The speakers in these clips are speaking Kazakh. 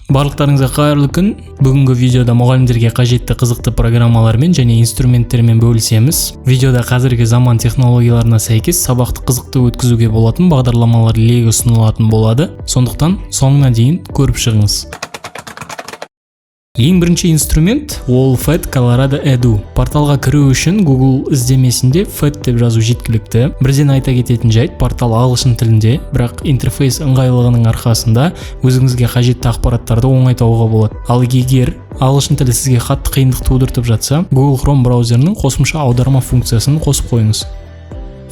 Барлықтарыңызға қайырлы күн. Бүгінгі видеода мұғалімдерге қажетті қызықты программалармен және инструменттермен бөлісеміз. Видеода қазіргі заман технологияларына сәйкес сабақты қызықты өткізуге болатын бағдарламалар легі ұсынылатын болады. Сондықтан соңына дейін көріп шығыңыз. Ең бірінші инструмент ол FET Colorado Edu. Порталға кіру үшін Google іздемесінде FET деп жазу жеткілікті. Бірден айта кететін жайт, портал ағылшын тілінде, бірақ интерфейс ыңғайлылығының арқасында өзіңізге қажетті ақпараттарды оңай табуға болады. Ал егер ағылшын тілі сізге қатты қиындық тудыртып жатса, Google Chrome браузерінің қосымша аударма функциясын қосып қойыңыз.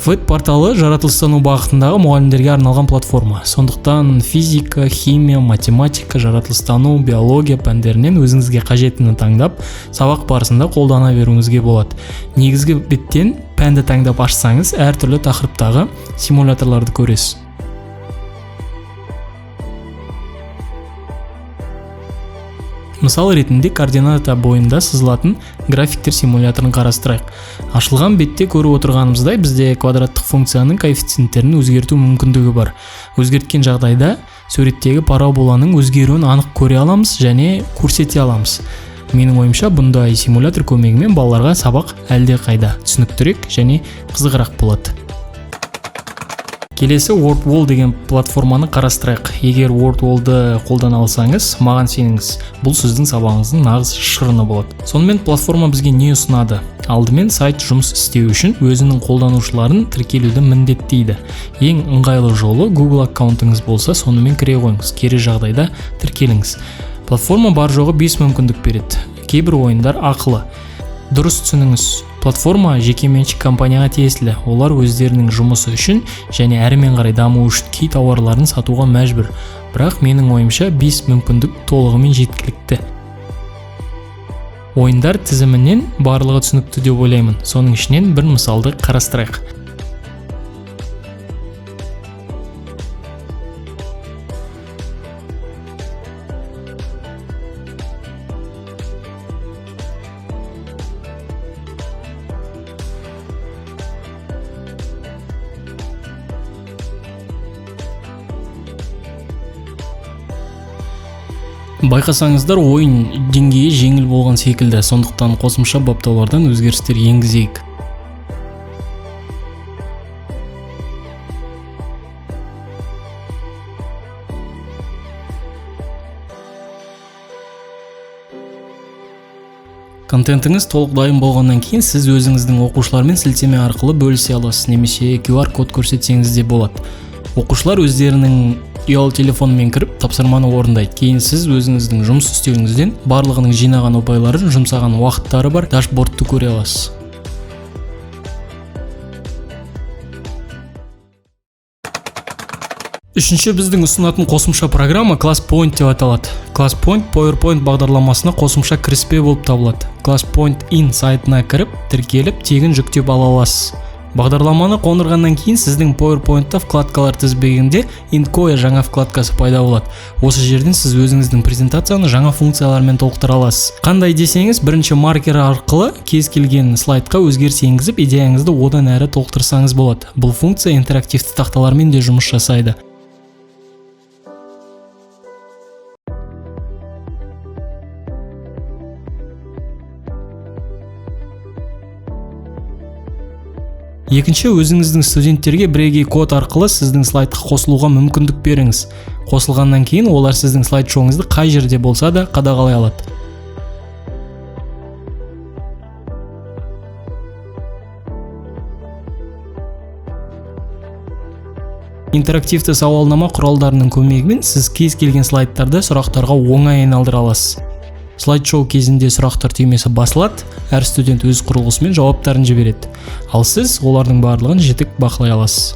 FET порталы жаратылыстану бағытындағы мұғалімдерге арналған платформа. Сондықтан физика, химия, математика, жаратылыстану, биология пәндерінен өзіңізге қажеттіні таңдап, сабақ барысында қолдана беруіңізге болады. Негізгі беттен пәнді таңдап ашсаңыз, әртүрлі тақырыптағы симуляторларды көресіз. Мысал ретінде координата бойында сызылатын графиктер симуляторын қарастырайық. Ашылған бетте көріп отырғанымыздай, бізде квадраттық функцияның коэффициенттерін өзгерту мүмкіндігі бар. Өзгерткен жағдайда суреттегі параболаның өзгеруін анық көре аламыз және көрсете аламыз. Менің ойымша, бұндай симулятор көмегімен балаларға сабақ әлде қайда түсініктірек және қызығырақ болады. Келесі WordWall деген платформаны қарастырайық. Егер WordWall-ды қолдана алсаңыз, маған сеніңіз, бұл сіздің сабағыңыздың нағыз шырыны болады. Сонымен платформа бізге не ұсынады? Алдымен сайт жұмыс істеу үшін өзінің қолданушыларын тіркелуді міндеттейді. Ең ыңғайлы жолы Google аккаунтыңыз болса, сонымен кіре қойыңыз. Кері жағдайда тіркеліңіз. Платформа бар жоғы 5 мүмкіндік береді. Кейбір ойындар ақылы. Дұрыс түсініңіз. Платформа жекеменшік компанияға тиесілі. Олар өздерінің жұмысы үшін және әрмен қарай даму үшін кей тауарларын сатуға мәжбүр. Бірақ менің ойымша 5 мүмкіндік толығымен жеткілікті. Ойындар тізімінен барлығы түсінікті деп ойлаймын. Соның ішінен бір мысалды қарастырайық. Байқасаңыздар, ойын деңгейі жеңіл болған секілді, сондықтан қосымша баптаулардан өзгерістер енгізейік. Контентіңіз толық дайын болғаннан кейін сіз өзіңіздің оқушылармен сілтеме арқылы бөлісе аласыз, немесе QR код көрсетсеңіз де болады. Оқушылар өздерінің ұялы телефонымен кіріп тапсырманы орындайды. Кейін сіз өзіңіздің жұмыс істеуіңізден барлығының жинаған ұпайларын, жұмсаған уақыттары бар дашбордты көре аласыз. Үшінші біздің ұсынатын қосымша программа ClassPoint деп аталады. ClassPoint PowerPoint бағдарламасына қосымша кіріспе болып табылады. ClassPoint In сайтына кіріп, тіркеліп, тегін жүктеп ала аласыз. Бағдарламаны қондырғаннан кейін сіздің PowerPoint-та вкладкалар тізбегінде Inkoya жаңа вкладкасы пайда болады. Осы жерден сіз өзіңіздің презентацияны жаңа функциялармен толықтыра аласыз. Қандай десеңіз, бірінші маркер арқылы кез келген слайдқа өзгеріс енгізіп, идеяңызды одан әрі толықтырсаңыз болады. Бұл функция интерактивті тақталармен де жұмыс жасайды. Екінші, өзіңіздің студенттерге бірегей код арқылы сіздің слайдқа қосылуға мүмкіндік беріңіз. Қосылғаннан кейін олар сіздің слайд-шоуыңызды қай жерде болса да қадағалай алады. Интерактивті сауалнама құралдарының көмегімен сіз кез келген слайдтарды сұрақтарға оңай айналдыра аласыз. Слайд-шоу кезінде сұрақтар түймесі басылады, әр студент өз құрылғысымен жауаптарын жібереді. Ал сіз олардың барлығын жітік бақылай аласыз.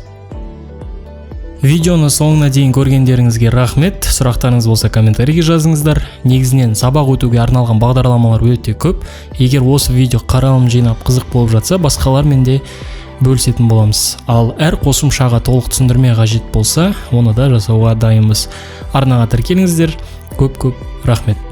Видеоны соңына дейін көргендеріңізге рахмет. Сұрақтарыңыз болса комментарийге жазыңыздар. Негізінен сабақ өтуге арналған бағдарламалар өте көп. Егер осы видео қаралым жинап қызық болып жатса, басқалармен де бөлісетін боламыз. Ал әр қосымшаға толық түсіндірме қажет болса, оны да жасауға дайынбыз. Арнаға тіркеліңіздер. Көп рахмет.